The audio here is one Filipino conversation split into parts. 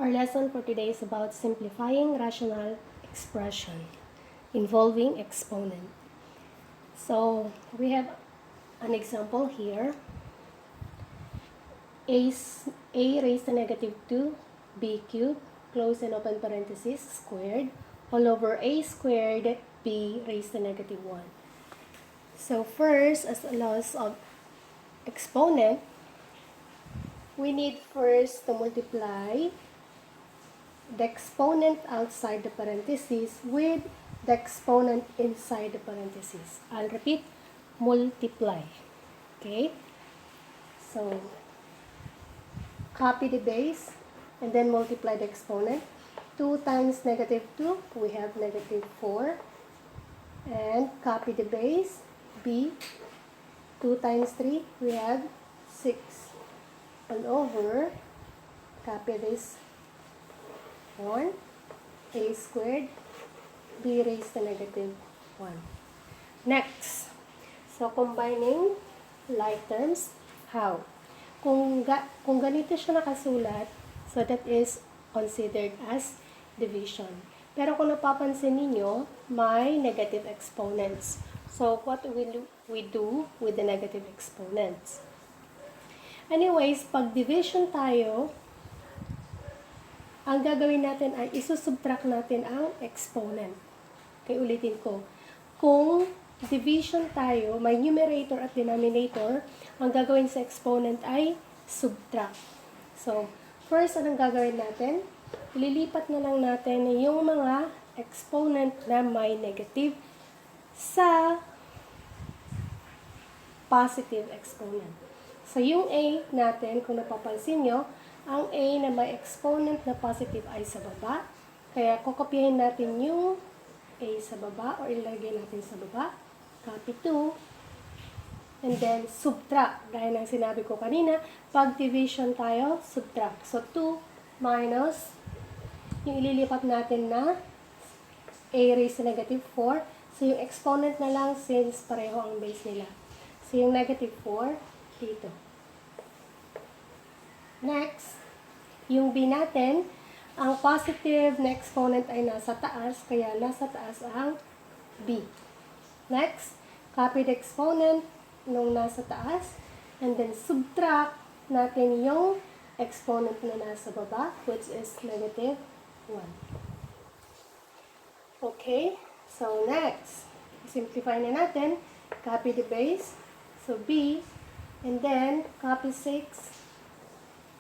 Our lesson for today is about simplifying rational expression involving exponent. So we have an example here. A raised to negative 2, b cubed, close and open parenthesis, squared, all over a squared, b raised to negative 1. So first, as a laws of exponent, we need first to multiply the exponent outside the parentheses with the exponent inside the parentheses. I'll repeat, multiply. Okay? So, copy the base and then multiply the exponent. 2 times negative 2, we have negative 4. And copy the base, b. 2 times 3, we have 6. All over, copy this 1, a squared, b raised to negative 1. Next, so combining like terms, how? Kung ganito siya nakasulat, so that is considered as division. Pero kung napapansin ninyo, may negative exponents. So what will we do with the negative exponents? Anyways, pag division tayo, ang gagawin natin ay isusubtract natin ang exponent. Okay, ulitin ko. Kung division tayo, may numerator at denominator, ang gagawin sa exponent ay subtract. So, first, anong gagawin natin? Ililipat na lang natin yung mga exponent na may negative sa positive exponent. So, yung a natin, kung napapansin nyo, ang a na may exponent na positive ay sa baba. Kaya, kokopyahin natin yung a sa baba or ilagay natin sa baba. Copy 2. And then, subtract. Dahil ang sinabi ko kanina, pag division tayo, subtract. So, 2 minus yung ililipat natin na a raised to negative 4. So, yung exponent na lang since pareho ang base nila. So, yung negative 4, dito. Next, yung b natin, ang positive na exponent ay nasa taas, kaya nasa taas ang b. Next, copy the exponent nung nasa taas, and then subtract natin yung exponent na nasa baba, which is negative 1. Okay, so next, simplify na natin, copy the base, so b, and then copy 6.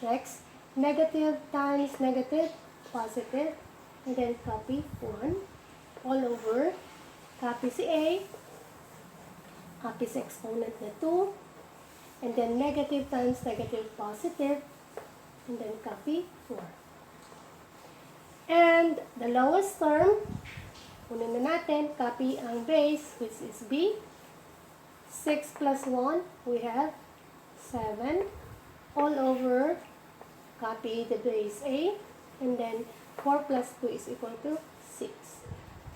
Next, negative times negative, positive, and then copy 1, all over, copy si a, copy si exponent na 2, and then negative times negative, positive, and then copy 4. And the lowest term, kunin na natin, copy ang base, which is b. 6 plus 1, we have 7, all over, copy the base a, and then 4 plus 2 is equal to 6.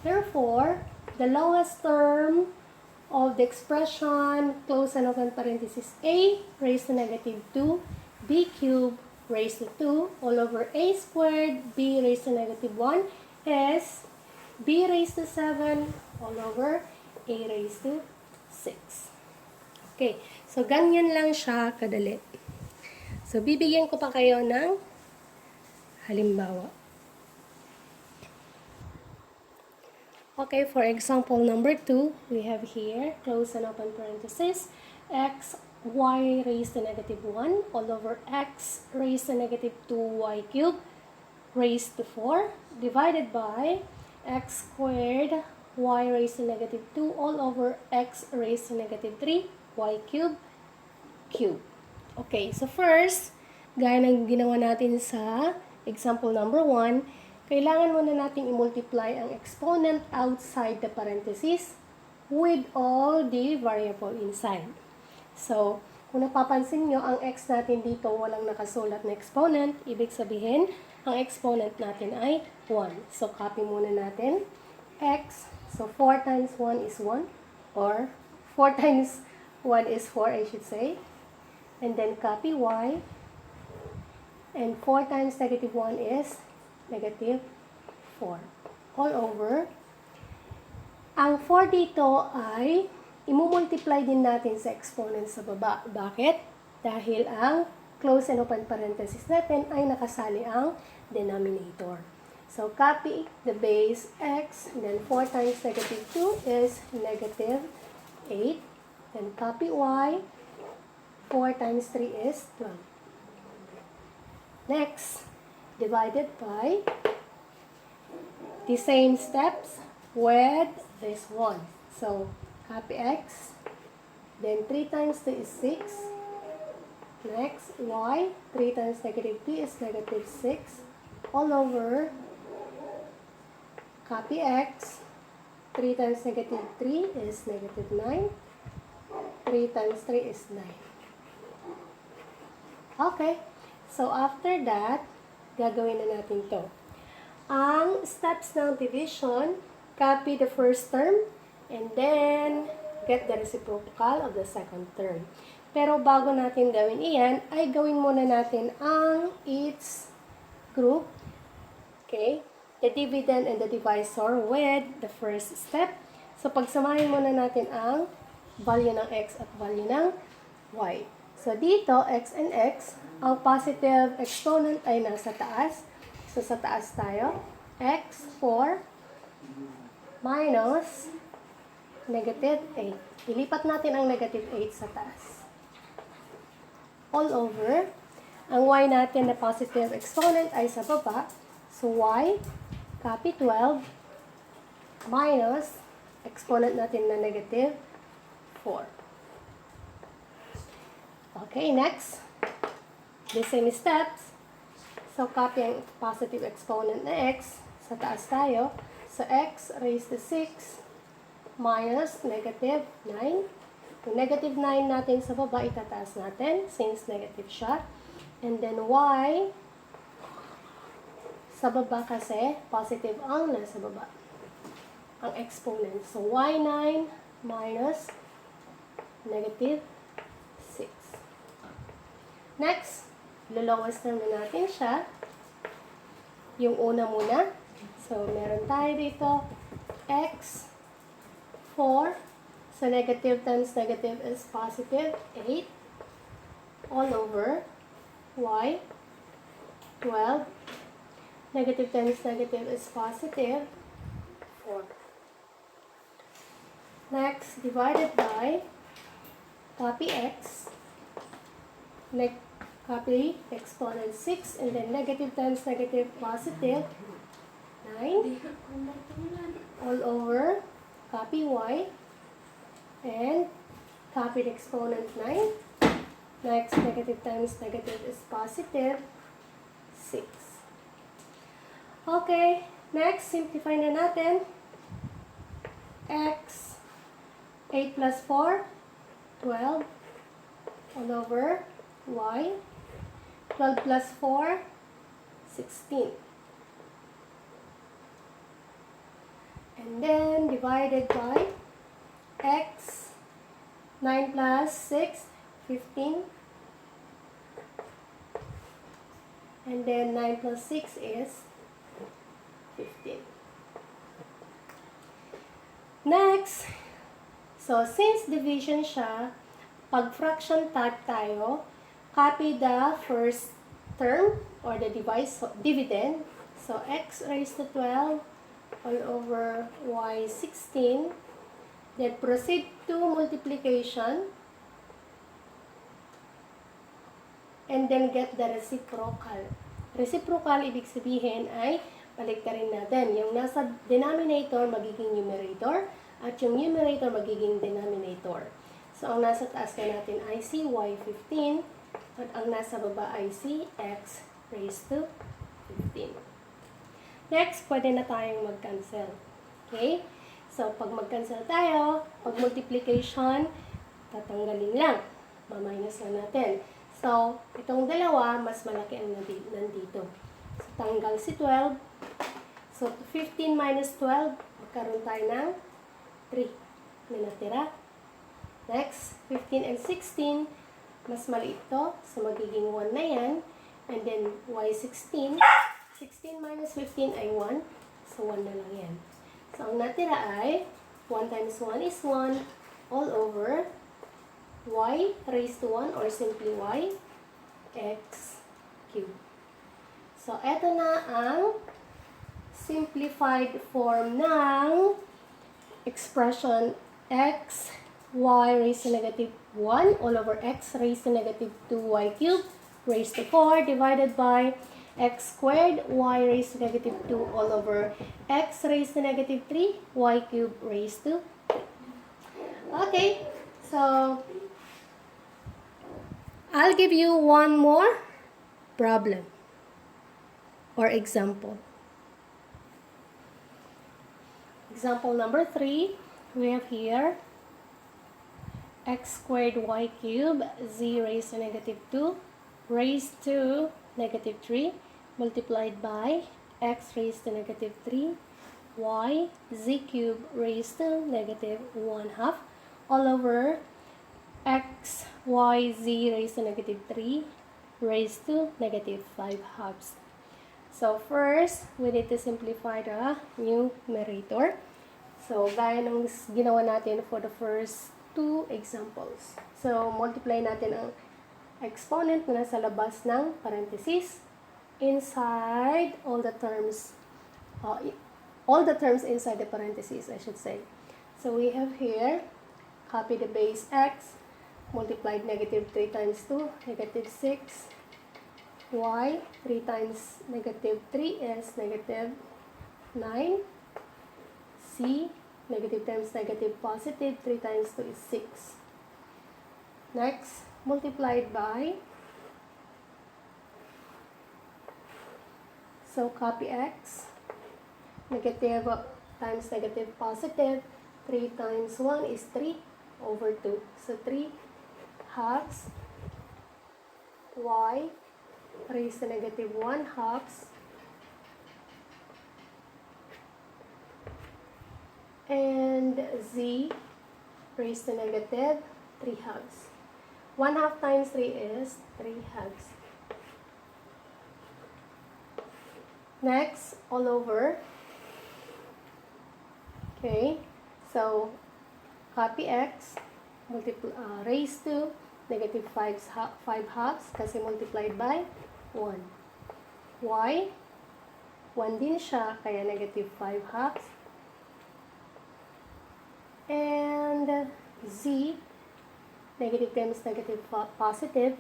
Therefore, the lowest term of the expression, close and open parenthesis, a raised to negative 2, b cubed raised to 2, all over a squared, b raised to negative 1, is b raised to 7, all over a raised to 6. Okay, so ganyan lang siya kadali. So, bibigyan ko pa kayo ng halimbawa. Okay, for example number 2, we have here, close and open parenthesis, x, y raised to negative 1, all over x raised to negative 2y cubed raised to 4, divided by x squared, y raised to negative 2, all over x raised to negative 3, y cubed, cube. Okay, so first, gaya ng ginawa natin sa example number 1, kailangan muna natin i-multiply ang exponent outside the parentheses with all the variable inside. So, kung napapansin nyo, ang x natin dito walang nakasulat na exponent, ibig sabihin, ang exponent natin ay 1. So, copy muna natin x. So, 4 times 1 is 1, or 4 times 1 is 4, I should say. And then copy y. And 4 times negative 1 is negative 4. All over. Ang 4 dito ay imumultiply din natin sa exponent sa baba. Bakit? Dahil ang close and open parenthesis natin ay nakasali ang denominator. So, copy the base x, and then 4 times negative 2 is negative 8. Then copy y, 4 times 3 is 12. Next, divided by the same steps with this one. So, copy x, then 3 times 2 is 6. Next, y, 3 times negative 2 is negative 6. All over, copy x, 3 times negative 3 is negative 9. 3 times 3 is 9. Okay. So, after that, gagawin na natin to. Ang steps ng division, copy the first term, and then get the reciprocal of the second term. Pero bago natin gawin iyan, ay gawin muna natin ang its group. Okay? The dividend and the divisor with the first step. So, pagsamahin muna natin ang value ng x at value ng y. So, dito, x and x, ang positive exponent ay nasa taas. So, sa taas tayo. X4 minus negative 8. Ilipat natin ang negative 8 sa taas. All over. Ang y natin na positive exponent ay sa baba. So, y, copy 12 minus exponent natin na negative 4. Okay, next. The same steps. So, copy ang positive exponent na x. Sa taas tayo. So, x raised to 6 minus negative 9. Yung negative 9 natin sa baba, itataas natin since negative siya. And then y, sa baba kasi, positive ang nasa baba. Ang exponent. So, y9 minus negative 6. Next, lulowest term na natin siya. Yung una muna. So, meron tayo dito, x, 4. So, negative times negative is positive, 8. All over, y, 12. Negative times negative is positive, 4. Next, divided by, copy x, copy exponent 6, and then negative times negative positive, 9. All over, copy y, and copy the exponent 9. Next, negative times negative is positive, 6. Okay, next, simplify na natin. X, 8 plus 4, 12. All over, y, 12 plus 4, 16. And then, divided by x, 9 plus 6, 15. And then, 9 plus 6 is 15. Next, so since division siya, pag fraction type tayo, copy the first term or the dividend. So, x raised to 12 all over y 16. Then, proceed to multiplication. And then, get the reciprocal. Reciprocal, ibig sabihin ay baliktarin natin. Yung nasa denominator, magiging numerator. At yung numerator, magiging denominator. So, ang nasa taas na natin ay si y15. At ang nasa baba ay si x raised to 15. Next, pwede na tayong mag-cancel. Okay? So, pag mag-cancel tayo, pag multiplication, tatanggalin lang. Ma-minus lang natin. So, itong dalawa, mas malaki ang nandito. So, tanggal si 12. So, 15 minus 12, magkaroon tayo ng 3 na natira. Next, 15 and 16, mas maliit to. So, magiging 1 na yan. And then y 16. 16 minus 15 ay 1. So 1 na lang yan. So ang natira ay 1 times 1 is 1 all over y raised to 1 or simply y x cubed. So eto na ang simplified form ng expression x y raised to negative 1 all over x raised to negative 2y cubed raised to 4 divided by x squared y raised to negative 2 all over x raised to negative 3 y cubed raised to 3. Okay, so I'll give you one more problem or example. Example number 3, we have here x squared y cubed z raised to negative 2 raised to negative 3 multiplied by x raised to negative 3 y z cubed raised to negative 1/2 all over x y z raised to negative 3 raised to negative 5/2. So first, we need to simplify the numerator. So gaya ng ginawa natin for the first two examples. So multiply natin ang exponent na nasa labas ng parenthesis inside all the terms inside the parentheses, I should say. So we have here, copy the base x, multiplied negative 3 times 2, negative 6, y, 3 times negative 3 is negative 9, c, negative times negative positive, 3 times 2 is 6. Next, multiplied by, so copy x, negative times negative positive, 3 times 1 is 3 over 2. So 3 halves, y raised to negative 1/2, and z raised to negative 3/2. 1/2 times 3 is 3/2. Next, all over. Okay, so copy x, raised to negative 5/2 kasi multiplied by 1. Y, 1 din siya, kaya negative 5/2. And z, negative times negative positive,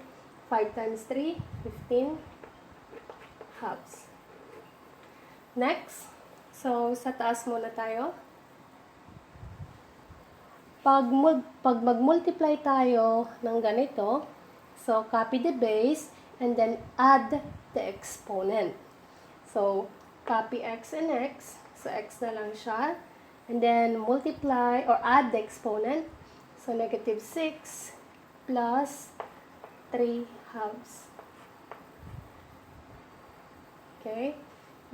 5 times 3, 15/2. Next, so sa taas muna tayo. Pag mag-multiply tayo ng ganito, so copy the base and then add the exponent. So copy x and x, so x na lang siya, and then multiply or add the exponent. So negative 6 plus 3/2. Okay,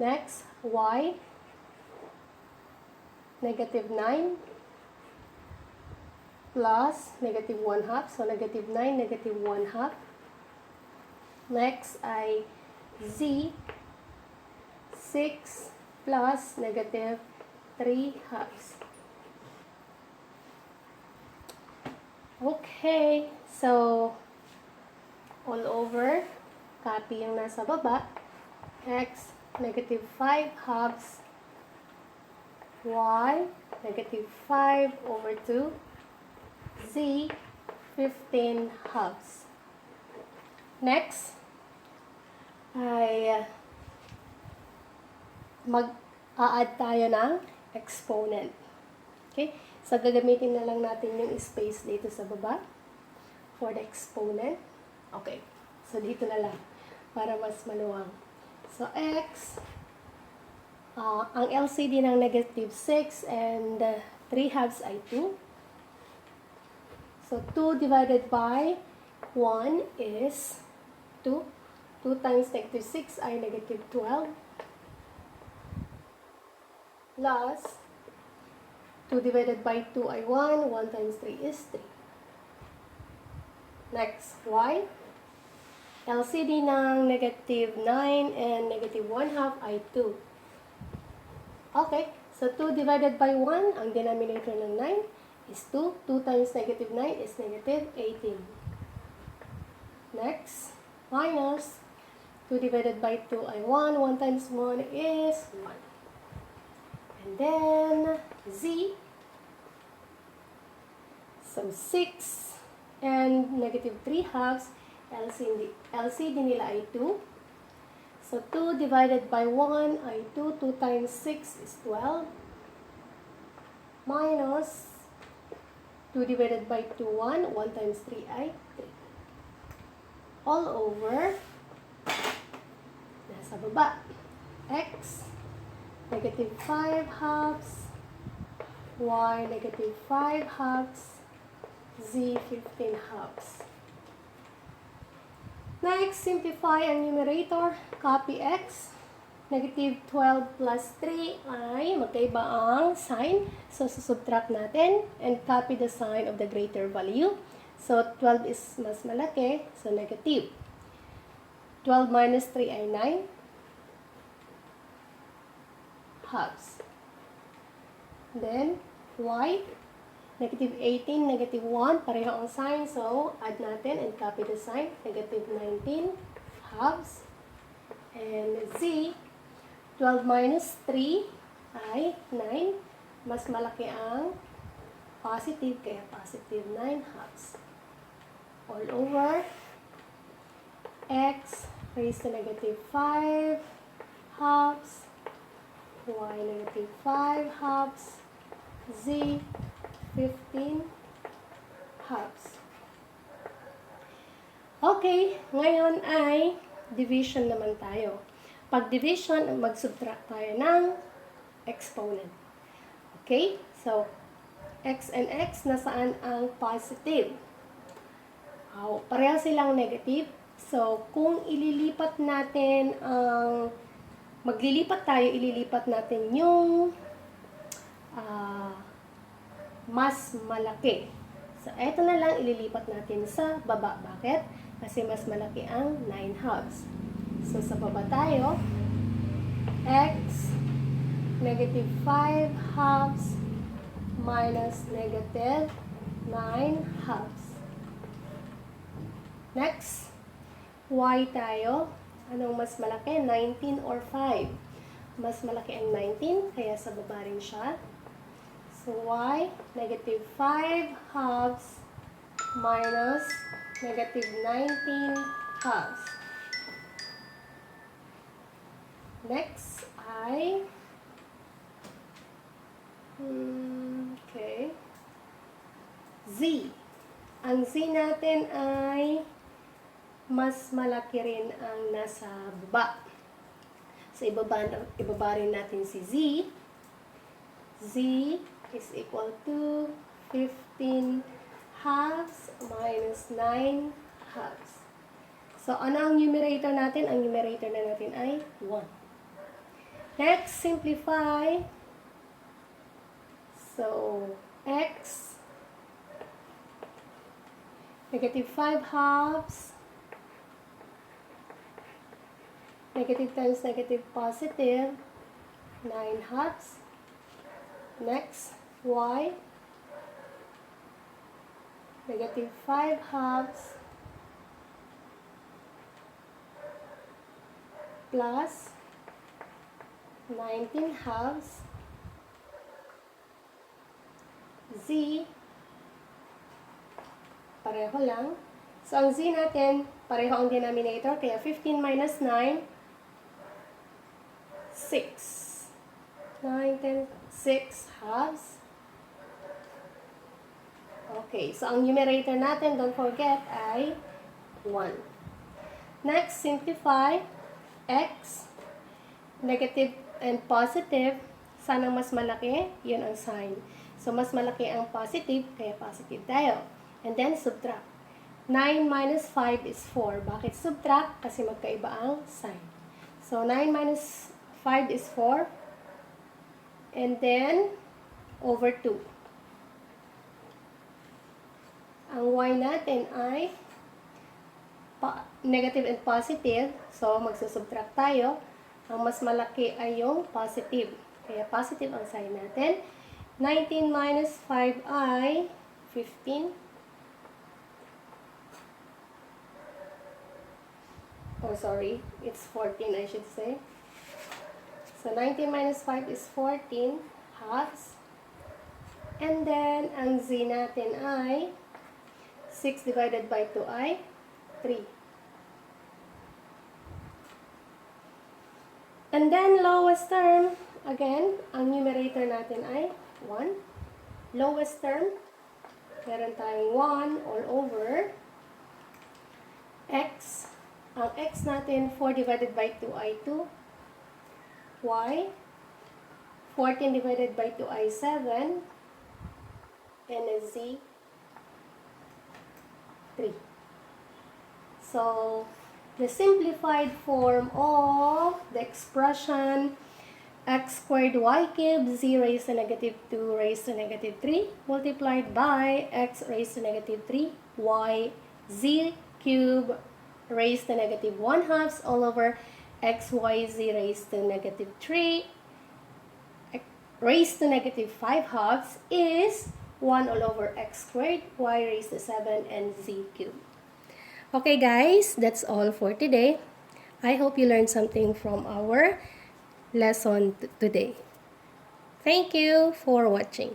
next, y, negative 9 plus negative 1/2. So negative 9, negative 1/2. Next ay z, 6 plus negative 3/2. Okay, so all over, copy yung nasa baba, x, negative 5/2, y, negative 5 over 2, z, 15/2. Next, ay mag-a-add tayo ng exponent. Okay? So, gagamitin na lang natin yung space dito sa baba for the exponent. Okay. So, dito na lang para mas maluwang. So, x, ang LCD ng negative 6 and 3/2 ay 2. So, 2 divided by 1 is 2. 2 times negative 6 ay negative 12. Plus, 2 divided by 2 ay 1. 1 times 3 is 3. Next, y. LCD ng negative 9 and negative 1 half ay 2. Okay, so 2 divided by 1, ang denominator ng 9 is 2. 2 times negative 9 is negative 18. Next, minus 2 divided by 2 ay 1. 1 times 1 is 1. And then, z. So, 6 and negative 3 halves. LCD nila ay 2. So, 2 divided by 1 ay 2. 2 times 6 is 12. Minus 2 divided by 2, 1. 1 times 3 ay 3. All over, nasa baba, x, negative 5 halves, y, negative 5 halves, z, 15 halves. Next, simplify ang numerator. Copy x. Negative 12 plus 3 ay magkaiba ang sign. So, susubtract natin and copy the sign of the greater value. So, 12 is mas malaki. So, negative. 12 minus 3 ay 9 halves. Then, y. Negative 18, negative 1. Pareho ang sign. So, add natin and copy the sign. Negative 19 halves. And z. 12 minus 3 ay 9. Mas malaki ang positive, kaya positive 9 halves. All over x raised to negative 5 halves, y negative 5 halves, z 15 halves. Okay, ngayon ay division naman tayo. Pag division, mag-subtract tayo ng exponent. Okay? So, x and x, nasaan ang positive? Pareho silang negative. So, kung ililipat natin ang, maglilipat tayo, ililipat natin yung mas malaki. So, eto na lang ililipat natin sa baba. Bakit? Kasi mas malaki ang 9 halves. So, sa baba tayo, x, negative 5 halves, minus negative 9 halves. Next, y tayo. Anong mas malaki? 19 or 5? Mas malaki ang 19, kaya sa baba rin siya. So, y, negative 5 halves, minus negative 19 halves. Next ay z. Ang z natin ay mas malaki rin ang nasa baba. So, ibaba rin natin si z. Z is equal to 15 halves minus 9 halves. So, ano ang numerator natin? Ang numerator na natin ay 1. Next, simplify. So, x, negative 5 halves, negative times negative positive, 9 halves. Next, y, negative 5 halves, plus 19 halves, z, pareho lang. So, ang z natin, pareho ang denominator, kaya 15 minus 9, 6. 9, 10, 6 halves. Okay, so ang numerator natin, don't forget, ay 1. Next, simplify. X, negative and positive, sanang mas malaki, yun ang sign. So, mas malaki ang positive, kaya positive tayo. And then, subtract. 9 minus 5 is 4. Bakit subtract? Kasi magkaiba ang sign. So, 9 minus 5 is 4. And then, over 2. Ang y natin ay negative and positive. So, magsusubtract tayo. Ang mas malaki ay yung positive. Kaya positive ang sign natin. 19 minus 5 ay 15. Oh, sorry. It's 14, I should say. So, 19 minus 5 is 14 halves. And then, ang z natin ay 6 divided by 2 ay 3. And then, lowest term, again, ang numerator natin ay 1. Lowest term, meron tayong 1 all over x. Ang x natin, 4 divided by 2 ay 2. Y, 14 divided by 2 ay 7. And a z, 3. So, the simplified form of the expression x squared y cubed z raised to negative 2 raised to negative 3 multiplied by x raised to negative 3 y z cubed raised to negative 1 halves all over x y z raised to negative 3 raised to negative 5 halves is 1 all over x squared y raised to 7 and z cubed. Okay guys, that's all for today. I hope you learned something from our lesson today. Thank you for watching.